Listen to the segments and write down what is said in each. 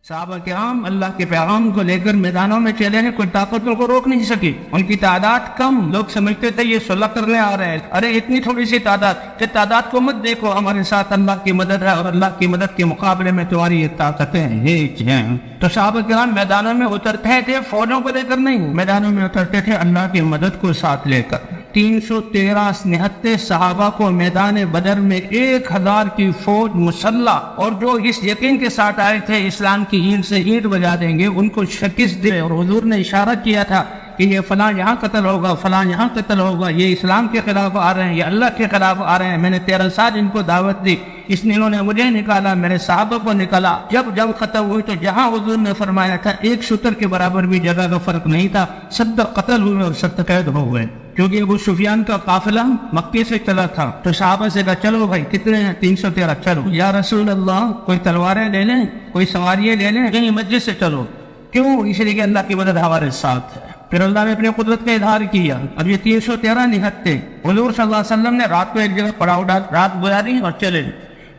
صحابہ کرام اللہ کے پیغام کو لے کر میدانوں میں چلے ہیں، کوئی طاقت ان کو روک نہیں سکی، ان کی تعداد کم، لوگ سمجھتے تھے یہ صلح کرنے آ رہے ہیں، ارے اتنی تھوڑی سی تعداد، کہ تعداد کو مت دیکھو، ہمارے ساتھ اللہ کی مدد ہے اور اللہ کی مدد کے مقابلے میں تمہاری یہ طاقتیں ہیچ ہیں۔ تو صحابہ کرام میدانوں میں اترتے تھے فوجوں کو لے کر نہیں، میدانوں میں اترتے تھے اللہ کی مدد کو ساتھ لے کر۔ 313 نہتے صحابہ کو میدان بدر میں 1000 کی فوج مسلح، اور جو اس یقین کے ساتھ آئے تھے اسلام کی اینٹ سے اینٹ بجا دیں گے، ان کو شکست دے، اور حضور نے اشارہ کیا تھا کہ یہ فلاں یہاں قتل ہوگا، فلاں یہاں قتل ہوگا، یہ اسلام کے خلاف آ رہے ہیں، یہ اللہ کے خلاف آ رہے ہیں، میں نے 13 سال ان کو دعوت دی، اس نے انہوں نے مجھے نکالا، میرے صحابہ کو نکالا۔ جب جنگ ختم ہوئی تو جہاں حضور نے فرمایا تھا ایک شتر کے برابر بھی جگہ کا فرق نہیں تھا، 70 قتل ہوئے اور 70 قید ہو گئے، کیونکہ ابو سفیان کا قافلہ مکے سے چلا تھا۔ تو صحابہ سے کہا چلو بھائی کتنے ہیں؟ 313، چلو یا رسول اللہ کوئی تلواریں لے لیں، کوئی سواریاں لے لیں، کہیں مسجد سے چلو، کیوں؟ اس لیے کہ اللہ کی مدد ہمارے ساتھ ہے۔ پھر اللہ نے اپنی قدرت کا اظہار کیا۔ اب یہ 313 نہتے، حضور صلی اللہ علیہ وسلم نے رات کو ایک جگہ پڑاؤ ڈال، رات گزاری اور چلے،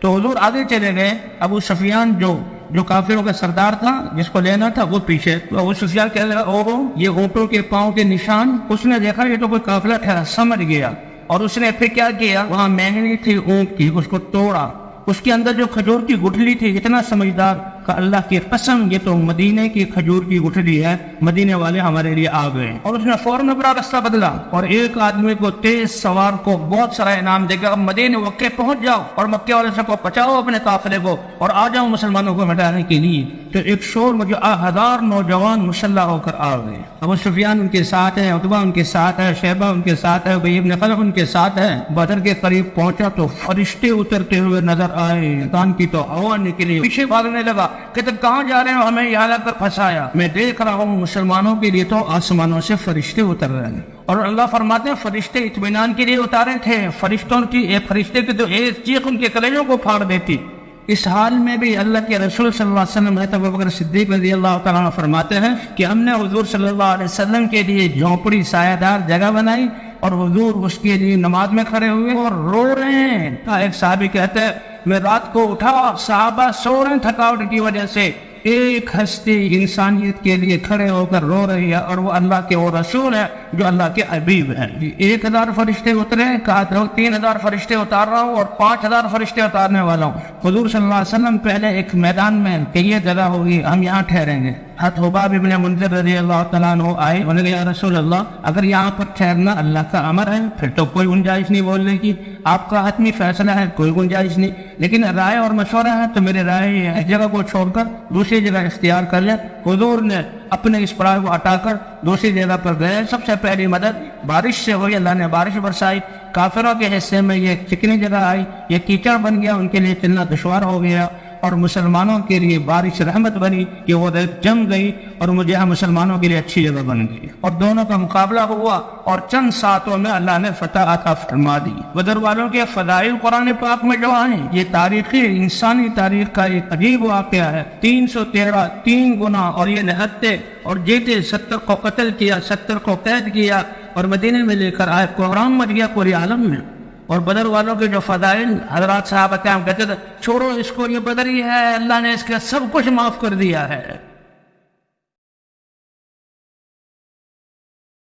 تو حضور آگے چلے گئے، ابو سفیان جو کافروں کا سردار تھا جس کو لینا تھا وہ پیچھے۔ تو ابو سفیان کہنے لگا اوہو یہ اونٹوں کے پاؤں کے نشان، اس نے دیکھا یہ تو کوئی قافلہ تھا، سمجھ گیا، اور اس نے پھر کیا کیا، وہاں مہنگی تھی اونٹ کی، اس کو توڑا، اس کے اندر جو کھجور کی گٹھلی تھی، اتنا سمجھدار کہ اللہ کی قسم یہ تو مدینے کی کھجور کی گٹھلی ہے، مدینے والے ہمارے لیے آ گئے، اور اس نے فوراً اپنا راستہ بدلا، اور ایک آدمی کو تیز سوار کو بہت سارا انعام دے گا، مدینے مکے پہنچ جاؤ اور مکے والے سے کو بچاؤ اپنے قافلے کو، اور آ جاؤ مسلمانوں کو مٹانے کے لیے۔ تو ایک شور مجھے 1000 نوجوان مسلح ہو کر آ گئے، ابو سفیان ان کے ساتھ ہے، عتبہ ان کے ساتھ ہے، شیبہ ان کے ساتھ ہے، ابی بن خلف ان کے ساتھ ہے۔ بدر کے قریب پہنچا تو فرشتے اترتے ہوئے نظر آئے، کان کی تو ہوا نکلی، پیچھے بھاگنے لگا کہ تم کہاں جا رہے ہو، ہمیں یہاں لا کر پھنسایا، میں دیکھ رہا ہوں مسلمانوں کے لیے تو آسمانوں سے فرشتے اتر رہے ہیں، اور اللہ فرماتے ہیں فرشتے اطمینان کے لیے اتارے تھے، فرشتوں کی ایک فرشتے کی تو ایک چیخ ان کے کلیجوں کو پھاڑ دیتی۔ اس حال میں بھی اللہ کے رسول صلی اللہ علیہ وسلم حضرت ابوبکر صدیق رضی اللہ تعالیٰ عنہ فرماتے ہیں کہ ہم نے حضور صلی اللہ علیہ وسلم کے لیے جھونپڑی سایہ دار جگہ بنائی، اور حضور اس کے لیے نماز میں کھڑے ہوئے اور رو رہے ہیں۔ ایک صحابی کہتے ہیں میں رات کو اٹھا، صحابہ سو رہے ہیں تھکاوٹ کی وجہ سے، ایک ہستی انسانیت کے لیے کھڑے ہو کر رو رہی ہے، اور وہ اللہ کے وہ رسول ہے جو اللہ کے حبیب ہیں۔ 1000 فرشتے اترے، کہا 3000 فرشتے اتار رہا ہوں اور 5000 فرشتے اتارنے والا ہوں۔ حضور صلی اللہ علیہ وسلم پہلے ایک میدان میں کہ یہ جگہ ہوگی ہم یہاں ٹھہریں گے، حضرت حباب ابن منذر رضی اللہ تعالیٰ عنہ آئے، انہوں نے کہا یا رسول اللہ اگر یہاں پر ٹھہرنا اللہ کا امر ہے پھر تو کوئی گنجائش نہیں بولنے کی، آپ کا حتمی فیصلہ ہے، کوئی گنجائش نہیں، لیکن رائے اور مشورہ ہے تو میرے رائے یہ ہے اس جگہ کو چھوڑ کر دوسری جگہ اختیار کر لیں۔ حضور نے اپنے اس پڑاؤ کو ہٹا کر دوسری جگہ پر گئے۔ سب سے پہلی مدد بارش سے ہوئی، اللہ نے بارش برسائی، کافروں کے حصے میں یہ چکنی جگہ آئی، یہ کیچڑ بن گیا، ان کے لیے چلنا دشوار ہو گیا، اور مسلمانوں کے لیے بارش رحمت بنی کہ وہ جم گئی، اور مجھے مسلمانوں کے لیے اچھی جگہ بن گئی، اور دونوں کا مقابلہ ہوا، اور چند ساتوں میں اللہ نے فتح عطا فرما دی۔ بدر والوں کے فضائل قرآن پاک میں جو ہیں، یہ تاریخی انسانی تاریخ کا ایک عجیب واقعہ ہے۔ 313 3 گنا، اور یہ نہتے اور جیتے 70 کو قتل کیا، 70 کو قید کیا، اور مدینے میں لے کر آئے، قرآن مر گیا پورے عالم میں۔ اور بدر والوں کے جو فضائل، حضرات صحابہ کرام کہتے تھے چھوڑو اس کو، یہ بدری ہے، اللہ نے اس کا سب کچھ معاف کر دیا ہے۔